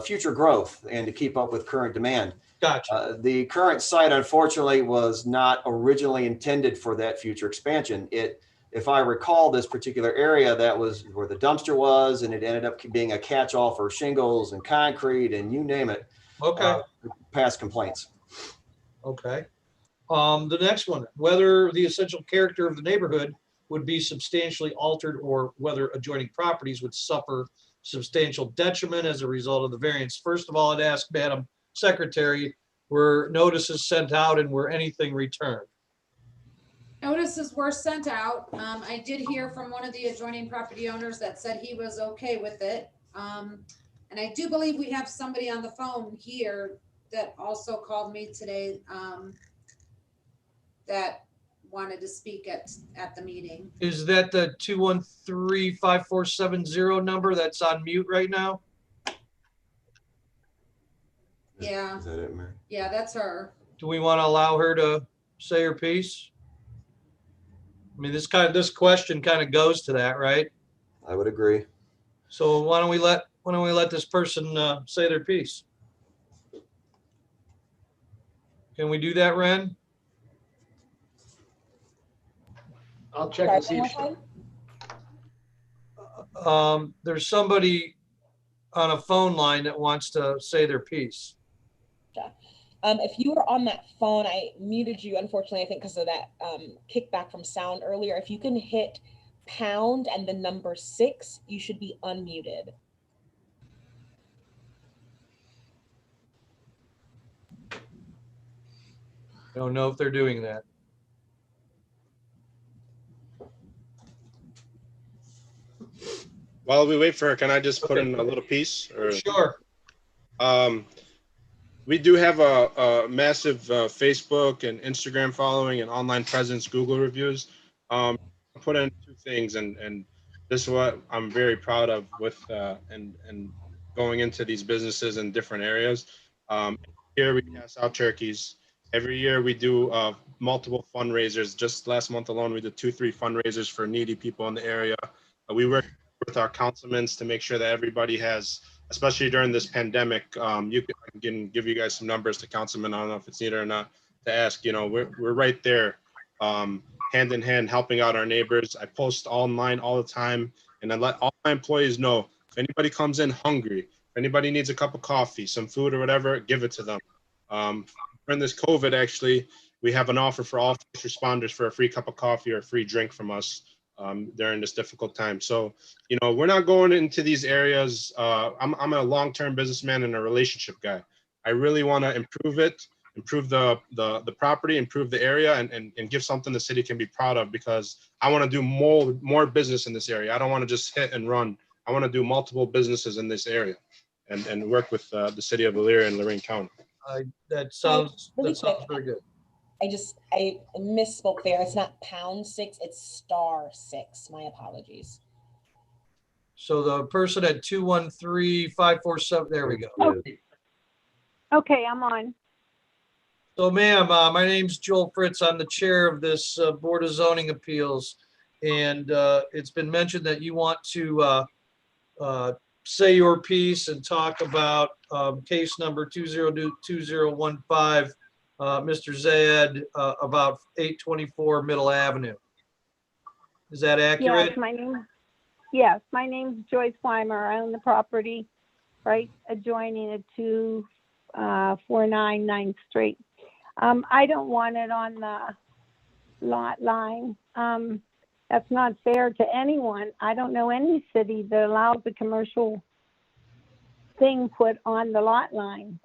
future growth and to keep up with current demand. Gotcha. The current site, unfortunately, was not originally intended for that future expansion. If I recall, this particular area, that was where the dumpster was, and it ended up being a catch-all for shingles and concrete and you name it. Okay. Past complaints. Okay. The next one, whether the essential character of the neighborhood would be substantially altered or whether adjoining properties would suffer substantial detriment as a result of the variance. First of all, I'd ask Madam Secretary, were notices sent out and were anything returned? Notices were sent out. I did hear from one of the adjoining property owners that said he was okay with it. And I do believe we have somebody on the phone here that also called me today that wanted to speak at the meeting. Is that the 213-5470 number that's on mute right now? Yeah. Is that it, Mary? Yeah, that's her. Do we want to allow her to say her piece? I mean, this question kind of goes to that, right? I would agree. So why don't we let this person say their piece? Can we do that, Ren? I'll check and see if there's somebody on a phone line that wants to say their piece. If you were on that phone, I muted you, unfortunately, I think because of that kickback from sound earlier. If you can hit pound and the number 6, you should be unmuted. I don't know if they're doing that. While we wait for her, can I just put in a little piece? Or, sure. We do have a massive Facebook and Instagram following and online presence, Google reviews. Put in 2 things, and this is what I'm very proud of with and going into these businesses in different areas. Here we pass out turkeys. Every year we do multiple fundraisers. Just last month alone, we did 2-3 fundraisers for needy people in the area. We work with our councilmen to make sure that everybody has, especially during this pandemic, I can give you guys some numbers to councilmen. I don't know if it's needed or not to ask. You know, we're right there, hand in hand, helping out our neighbors. I post online all the time, and I let all my employees know if anybody comes in hungry, if anybody needs a cup of coffee, some food or whatever, give it to them. During this COVID, actually, we have an offer for all first responders for a free cup of coffee or a free drink from us during this difficult time. So, you know, we're not going into these areas. I'm a long-term businessman and a relationship guy. I really want to improve it, improve the property, improve the area, and give something the city can be proud of, because I want to do more business in this area. I don't want to just hit and run. I want to do multiple businesses in this area and work with the city of Elyria and Lorraine County. That sounds Really quick, very good. I misspoke there. It's not #6, it's *6. My apologies. So the person at 213-547, there we go. Okay, I'm on. So ma'am, my name's Joel Fritz. I'm the chair of this Board of Zoning Appeals. And it's been mentioned that you want to say your piece and talk about case number 202015, Mr. Zayed, about 824 Middle Avenue. Is that accurate? Yes, my name's Joyce Weimer. I own the property right adjoining at 249 9th Street. I don't want it on the lot line. That's not fair to anyone. I don't know any city that allows a commercial thing put on the lot line.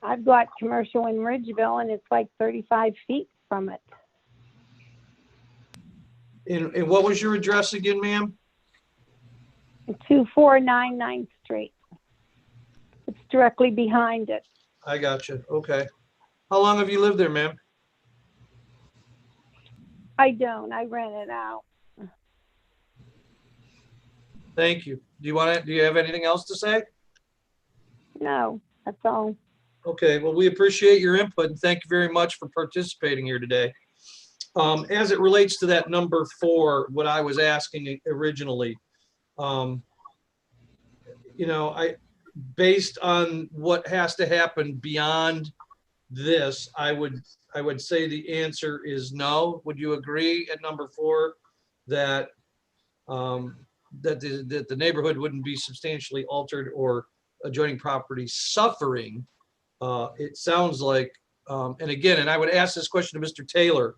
I've got commercial in Ridgeville and it's like 35 feet from it. And what was your address again, ma'am? 249 9th Street. It's directly behind it. I got you. Okay. How long have you lived there, ma'am? I don't. I rent it out. Thank you. Do you have anything else to say? No, that's all. Okay, well, we appreciate your input and thank you very much for participating here today. As it relates to that number 4, what I was asking originally, you know, based on what has to happen beyond this, I would say the answer is no. Would you agree at number 4 that that the neighborhood wouldn't be substantially altered or adjoining properties suffering? It sounds like, and again, and I would ask this question to Mr. Taylor.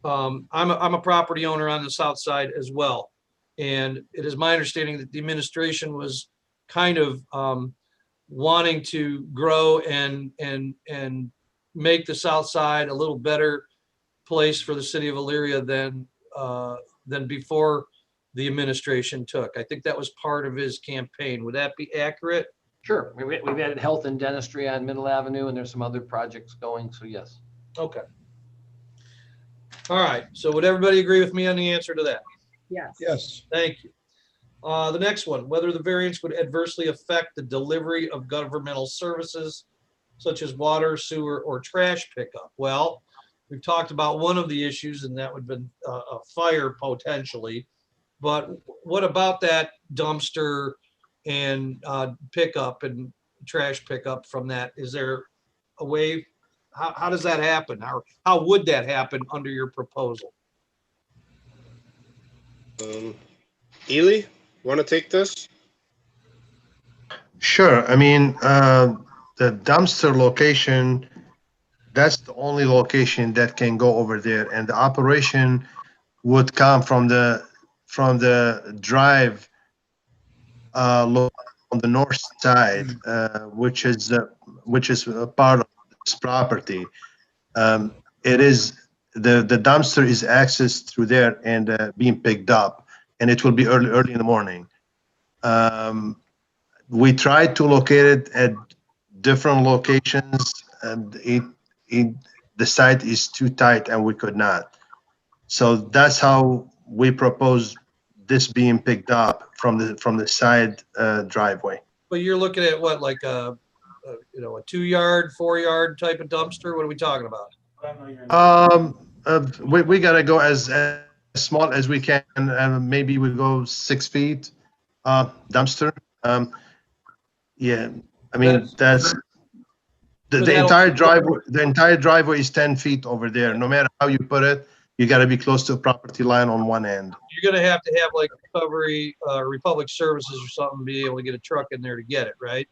I'm a property owner on the south side as well. And it is my understanding that the administration was kind of wanting to grow and make the south side a little better place for the city of Elyria than before the administration took. I think that was part of his campaign. Would that be accurate? Sure. We've added health and dentistry on Middle Avenue, and there's some other projects going, so yes. Okay. All right. So would everybody agree with me on the answer to that? Yes. Yes. Thank you. The next one, whether the variance would adversely affect the delivery of governmental services such as water, sewer, or trash pickup. Well, we've talked about one of the issues, and that would have been a fire potentially. But what about that dumpster and pickup and trash pickup from that? Is there a way? How does that happen? How would that happen under your proposal? Ely, want to take this? Sure. I mean, the dumpster location, that's the only location that can go over there, and the operation would come from the drive on the north side, which is a part of this property. It is the dumpster is accessed through there and being picked up, and it will be early in the morning. We tried to locate it at different locations, and the site is too tight, and we could not. So that's how we propose this being picked up from the side driveway. But you're looking at what, like a 2-yard, 4-yard type of dumpster? What are we talking about? We gotta go as small as we can. Maybe we go 6 feet dumpster. Yeah, I mean that's the entire driveway. The entire driveway is 10 feet over there. No matter how you put it, you got to be close to the property line on one end. You're going to have like recovery, Republic Services or something, be able to get a truck in there to get it, right?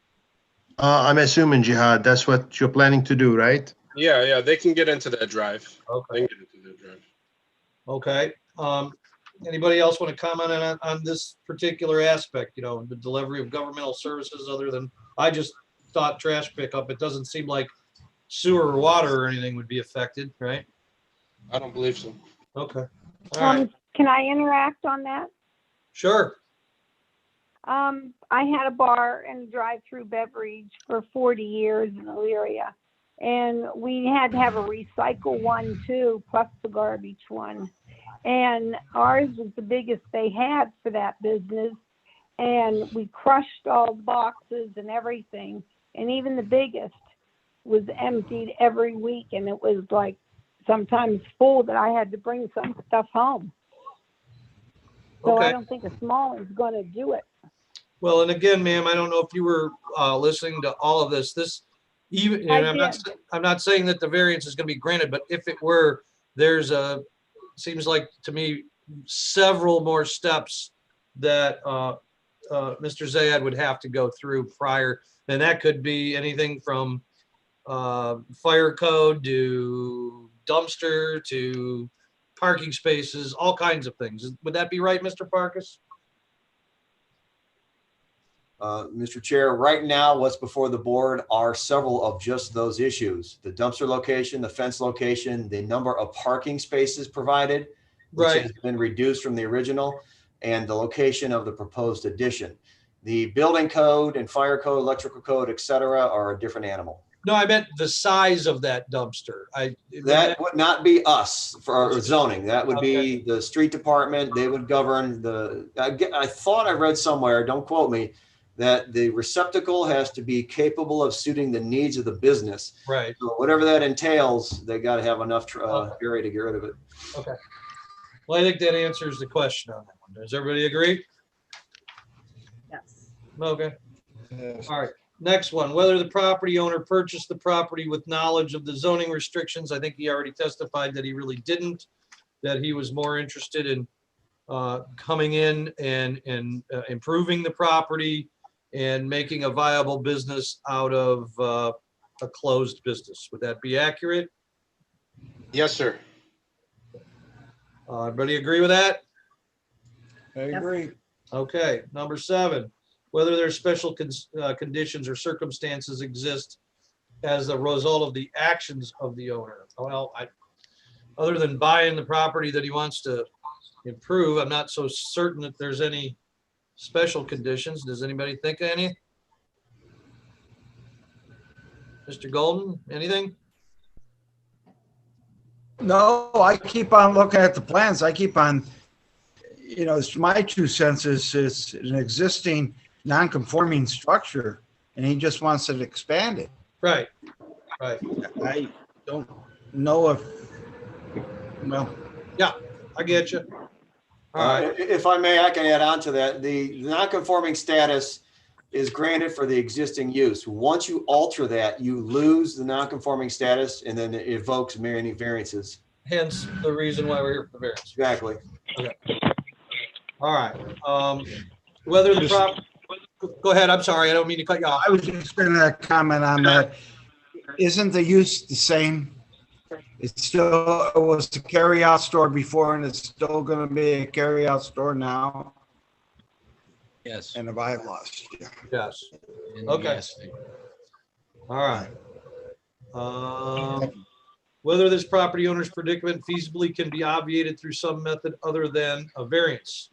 I'm assuming, Jihad, that's what you're planning to do, right? Yeah, they can get into that drive. They Okay. can get into that drive. Okay. Anybody else want to comment on this particular aspect, you know, the delivery of governmental services other than, I just thought trash pickup, it doesn't seem like sewer or water or anything would be affected, right? I don't believe so. Okay. All right. Can I interact on that? Sure. I had a bar and drive-through beverage for 40 years in Elyria. And we had to have a recycle one too, plus the garbage one. And ours was the biggest they had for that business. And we crushed all the boxes and everything. And even the biggest was emptied every week. And it was like sometimes full that I had to bring some stuff home. So Okay. I don't think a small one's going to do it. Well, and again, ma'am, I don't know if you were listening to all of this. And I'm not saying that the variance is going to be granted, but if it were, seems like to me several more steps that Mr. Zayed would have to go through prior, and that could be anything from fire code to dumpster to parking spaces, all kinds of things. Would that be right, Mr. Farkas? Mr. Chair, right now, what's before the board are several of just those issues. The dumpster location, the fence location, the number of parking spaces provided, which has been reduced from the original, and the location of the proposed addition. The building code and fire code, electrical code, et cetera, are a different animal. No, I meant the size of that dumpster. That would not be us for our zoning. That would be the street department. They would govern the, I thought I read somewhere, don't quote me, that the receptacle has to be capable of suiting the needs of the business. Right. So whatever that entails, they got to have enough area to get rid of it. Okay. Well, I think that answers the question on that one. Does everybody agree? Yes. Okay. All right. Next one, whether the property owner purchased the property with knowledge of the zoning restrictions. I think he already testified that he really didn't, that he was more interested in coming in and improving the property and making a viable business out of a closed business. Would that be accurate? Yes, sir. Everybody agree with that? I agree. Okay, number 7, whether there's special conditions or circumstances exist as a result of the actions of the owner. Well, other than buying the property that he wants to improve, I'm not so certain that there's any special conditions. Does anybody think of any? Mr. Golden, anything? No, I keep on looking at the plans. I keep on, you know, it's my 2 cents is it's an existing non-conforming structure and he just wants it expanded. Right, right. I don't know if, well. Yeah, I get you. All right. If I may, I can add on to that. The non-conforming status is granted for the existing use. Once you alter that, you lose the non-conforming status and then it evokes many variances. Hence the reason why we're here for the variance. Exactly. Okay. All right. Whether the property, go ahead. I'm sorry. I don't mean to cut you off. I was just going to comment on that. Isn't the use the same? It was a carry-out store before and it's still going to be a carry-out store now. Yes. And if I lost you. Yes. Okay. All right. Whether this property owner's predicament feasibly can be obviated through some method other than a variance.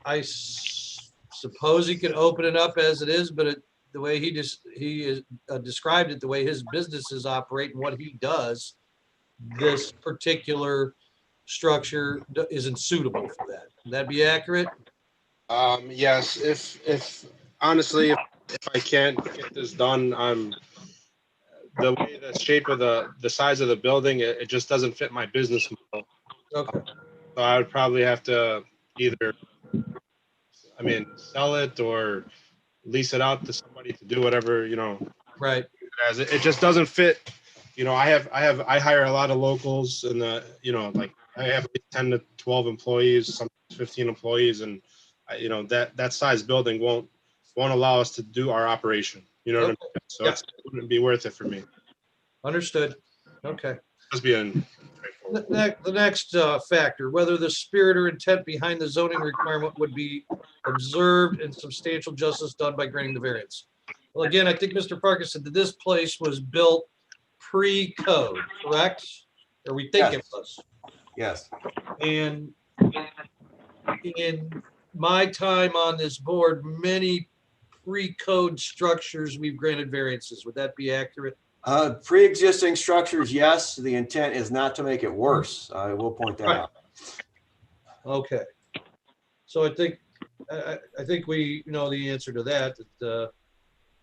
I suppose he could open it up as it is, but the way he described it, the way his businesses operate and what he does, this particular structure isn't suitable for that. Would that be accurate? Yes, if honestly, if I can't get this done, the way the shape of the size of the building, it just doesn't fit my business model. Okay. So I would probably have to either, sell it or lease it out to somebody to do whatever, Right. As it just doesn't fit. I hire a lot of locals and like I have 10 to 12 employees, sometimes 15 employees, and that size building won't allow us to do our operation. You know what I Okay. mean? So Yeah. it wouldn't be worth it for me. Understood. Okay. Must be an The next factor, whether the spirit or intent behind the zoning requirement would be observed and substantial justice done by granting the variance. Well, again, I think Mr. Parker said that this place was built pre-code, correct? Or we think it was. Yes. And in my time on this board, many pre-code structures we've granted variances. Would that be accurate? Pre-existing structures, yes. The intent is not to make it worse. I will point that Right. out. Okay. So I think we know the answer to that,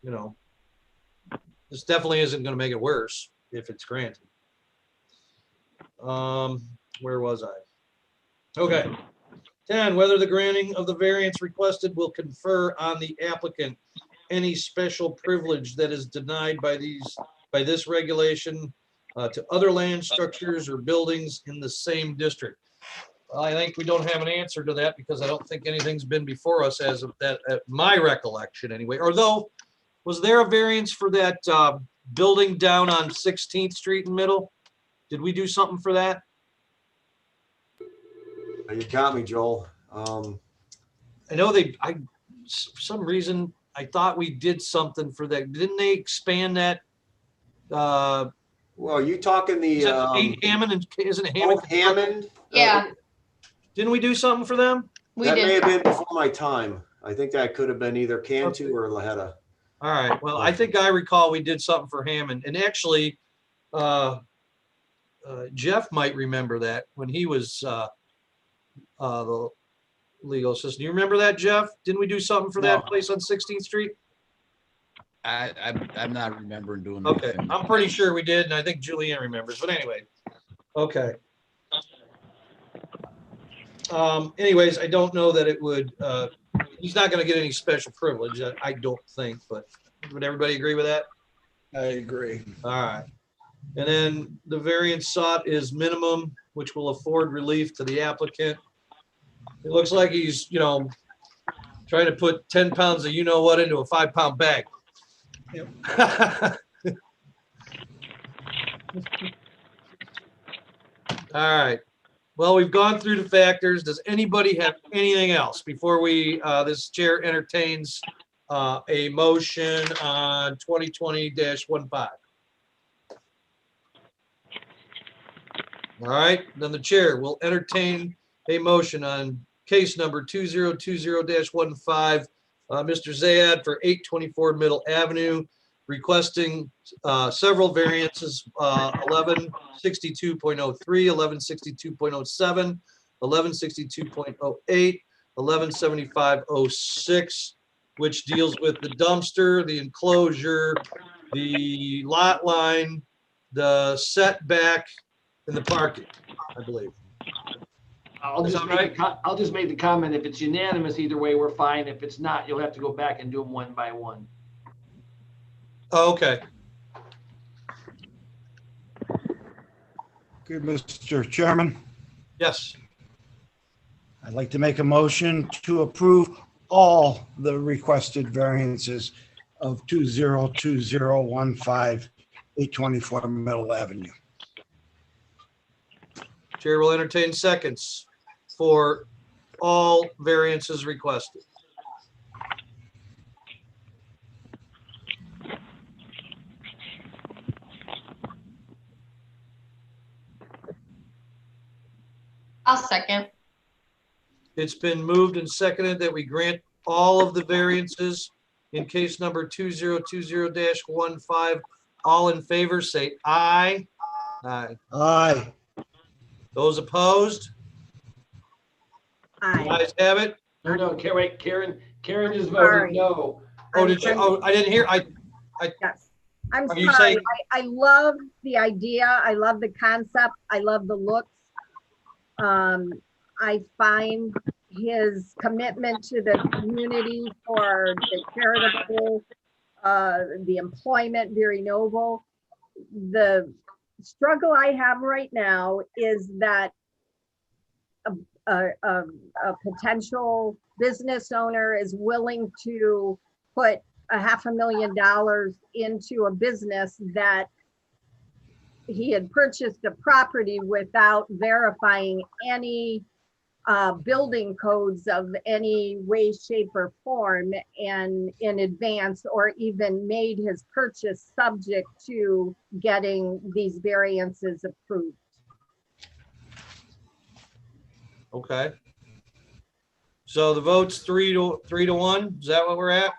you know, this definitely isn't going to make it worse if it's granted. Where was I? Okay. 10, whether the granting of the variance requested will confer on the applicant any special privilege that is denied by this regulation to other land structures or buildings in the same district. Well, I think we don't have an answer to that because I don't think anything's been before us as of that, my recollection anyway. Although, was there a variance for that building down on 16th Street in Middle? Did we do something for that? You got me, Joel. I know for some reason, I thought we did something for that. Didn't they expand that? Well, are you talking the Hammond and isn't it Hammond? Hammond? Yeah, Didn't we do something for them? we That may did. have been before my time. I think that could have been either Cantu or Laheta. All right. Well, I think I recall we did something for Hammond, and actually, Jeff might remember that when he was the legal assistant. You remember that, Jeff? Didn't we do something for that No. place on 16th Street? I'm not remembering doing that. Okay, I'm pretty sure we did, and I think Julianne remembers, but anyway. Okay. Anyways, I don't know that it would, he's not gonna get any special privilege, I don't think, but would everybody agree with that? I agree. All right. And then the variance sought is minimum, which will afford relief to the applicant. It looks like he's, trying to put 10 pounds of you-know-what into a 5-pound bag. All right. Well, we've gone through the factors. Does anybody have anything else before this chair entertains a motion on 2020-15? All right, then the chair will entertain a motion on case number 2020-15, Mr. Zayad for 824 Middle Avenue, requesting several variances, 1162.03, 1162.07, 1162.08, 1175.06, which deals with the dumpster, the enclosure, the lot line, the setback, and the parking, I believe. I'll Is just that right? I'll just make the comment, if it's unanimous, either way, we're fine. If it's not, you'll have to go back and do them one by one. Oh, okay. Good, Mr. Chairman. Yes. I'd like to make a motion to approve all the requested variances of 202015 824 Middle Avenue. Chair will entertain seconds for all variances requested. I'll second. It's been moved and seconded that we grant all of the variances in case number 2020-15. All in favor, say aye. Aye. Aye. Those opposed? Aye. Ayes have it. No, wait, Karen just Sorry. voted no. Oh, did you? Oh, I didn't hear. Yes. I'm Are you sorry. saying- I love the idea. I love the concept. I love the looks. I find his commitment to the community for the charitable, the employment very noble. The struggle I have right now is that a potential business owner is willing to put $500,000 into a business that he had purchased a property without verifying any building codes of any way, shape, or form and in advance, or even made his purchase subject to getting these variances approved. Okay. So the vote's 3-1. Is that what we're at?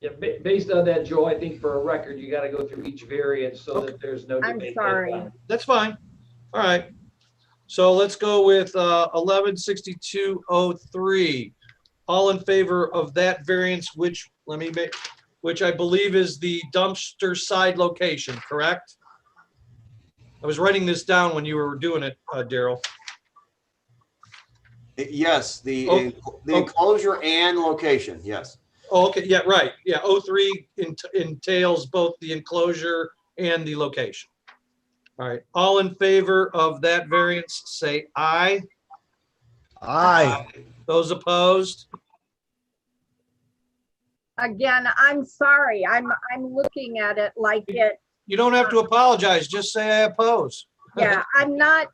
Yeah, based on that, Joe, I think for a record, you got to go through each variance so that there's no I'm debate. sorry. That's fine. All right. So let's go with 116203. All in favor of that variance, which I believe is the dumpster side location, correct? I was writing this down when you were doing it, Daryl. Yes, the enclosure and location, yes. Oh, okay, yeah, right. Yeah, 03 entails both the enclosure and the location. All right, all in favor of that variance, say aye. Aye. Those opposed? Again, I'm sorry. I'm looking at it like it. You don't have to apologize, just say I oppose. Yeah, I'm not,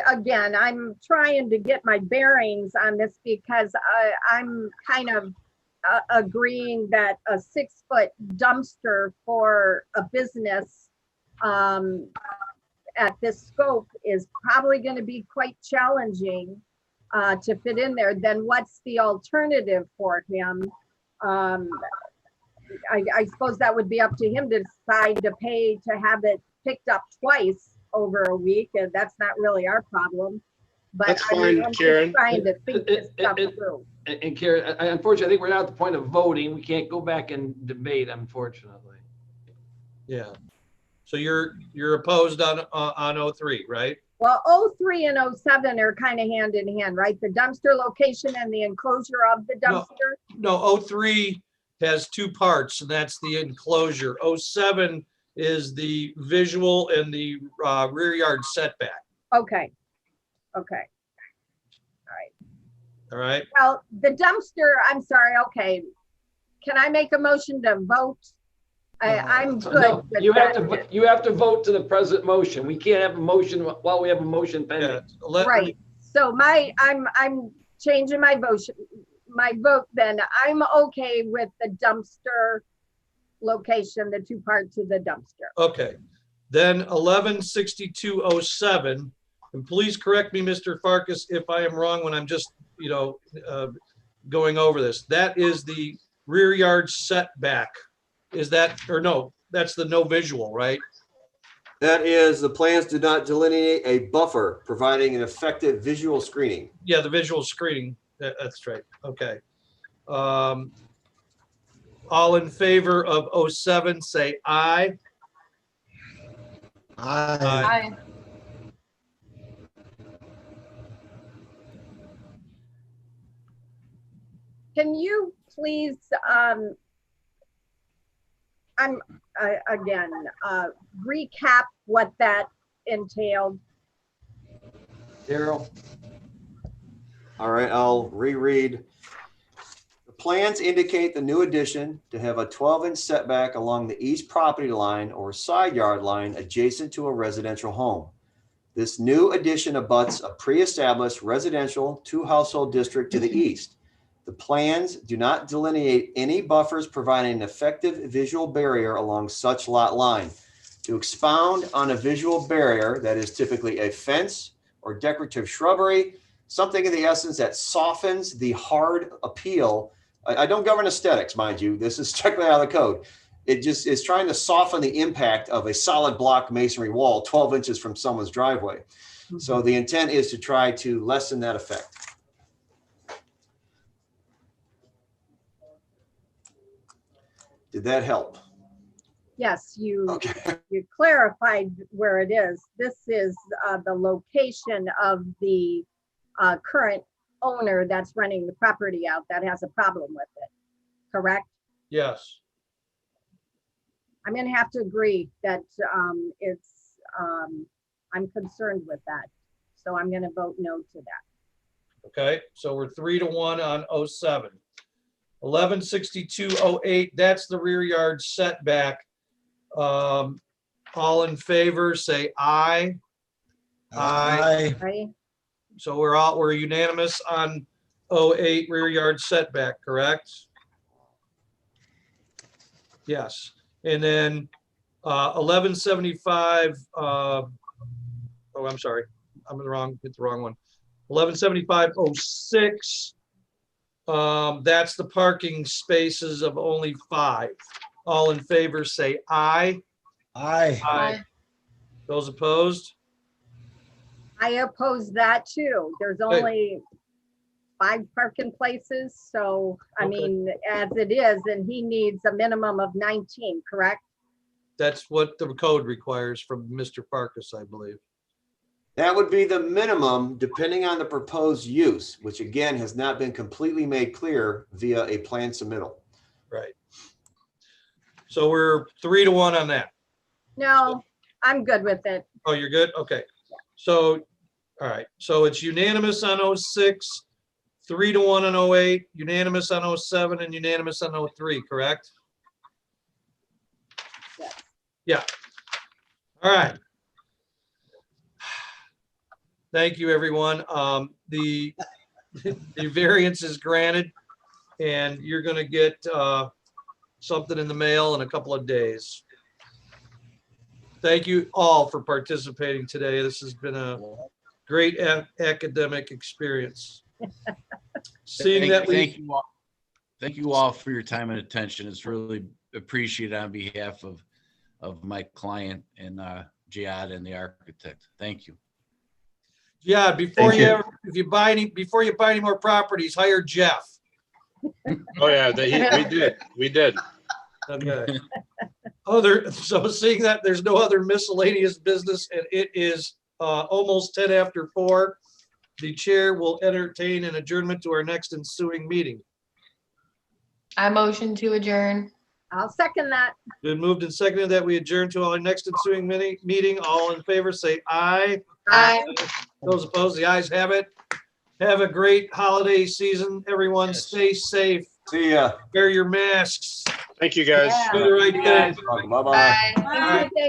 again, I'm trying to get my bearings on this because I'm kind of agreeing that a 6-foot dumpster for a business at this scope is probably going to be quite challenging to fit in there. Then what's the alternative for him? I suppose that would be up to him to decide to pay to have it picked up twice over a week, and that's not really our problem. But That's I mean, fine, I'm just Karen. trying to think this stuff through. And Karen, unfortunately, I think we're not at the point of voting. We can't go back and debate, unfortunately. Yeah. So you're opposed on 03, right? Well, 03 and 07 are kind of hand in hand, right? The dumpster location and the enclosure of the dumpster. No, 03 has two parts, and that's the enclosure. 07 is the visual and the rear yard setback. Okay. Okay. All right. Well, the dumpster, I'm sorry. Okay. Can I make a motion to vote? I'm good. No, with you have that. you have to vote to the present motion. We can't have a motion while we have a motion pending. Yeah, right. So I'm changing my vote then. I'm okay with the dumpster location, the two parts of the dumpster. Okay. Then 116207, and please correct me, Mr. Farkas, if I am wrong when I'm just, going over this. That is the rear yard setback. Is that, or no, that's the no visual, right? That is, the plans do not delineate a buffer, providing an effective visual screening. Yeah, the visual screening. That's right. Okay. All in favor of 07, say aye. Aye. Aye. Can you please, again, recap what that entailed? Daryl. All right, I'll reread. The plans indicate the new addition to have a 12-inch setback along the east property line or side yard line adjacent to a residential home. This new addition abuts a pre-established residential two-household district to the east. The plans do not delineate any buffers providing an effective visual barrier along such lot line. To expound on a visual barrier, that is typically a fence or decorative shrubbery, something in the essence that softens the hard appeal. I don't govern aesthetics, mind you. This is strictly out of the code. It just is trying to soften the impact of a solid block masonry wall 12 inches from someone's driveway. So the intent is to try to lessen that effect. Did that help? Yes, you clarified where it is. This is the location of the current owner that's renting the property out that has a problem with it, correct? Yes. I'm gonna have to agree that I'm concerned with that. So I'm gonna vote no to that. Okay, so we're 3-1 on 07. 116208, that's the rear yard setback. All in favor, say aye. Aye. Right? So we're unanimous on 08 rear yard setback, correct? Yes. And then 1175, oh, I'm sorry. I'm hit the wrong one. 117506. That's the parking spaces of only 5. All in favor, say aye. Aye. Aye. Those opposed? I oppose that too. There's only 5 parking places, so, I Okay. mean, as it is, and he needs a minimum of 19, correct? That's what the code requires from Mr. Farkas, I believe. That would be the minimum, depending on the proposed use, which again has not been completely made clear via a plan submittal. Right. So we're 3-1 on that. No, I'm good with it. Oh, you're good? Okay. So, all right. So it's unanimous on 06, 3-1 on 08, unanimous on 07, and unanimous on 03, correct? Yes. Yeah. All right. Thank you, everyone. The variance is granted, and you're going to get something in the mail in a couple of days. Thank you all for participating today. This has been a great academic experience. Seeing that Thank you all for your time and attention. It's really appreciated on behalf of my client and Jihad and the architect. Thank you. Yeah, before you buy any more properties, hire Jeff. Oh, yeah, we did. Okay. So seeing that there's no other miscellaneous business and it is almost 10 after 4, the chair will entertain an adjournment to our next ensuing meeting. I motion to adjourn. I'll second that. Been moved and seconded that we adjourn to our next ensuing meeting. All in favor, say aye. Aye. Those opposed, the ayes have it. Have a great holiday season, everyone. Yes. Stay safe. See ya. Wear your masks. Thank you, guys. Yeah. Do the right thing. Bye-bye. Bye. Have a good day.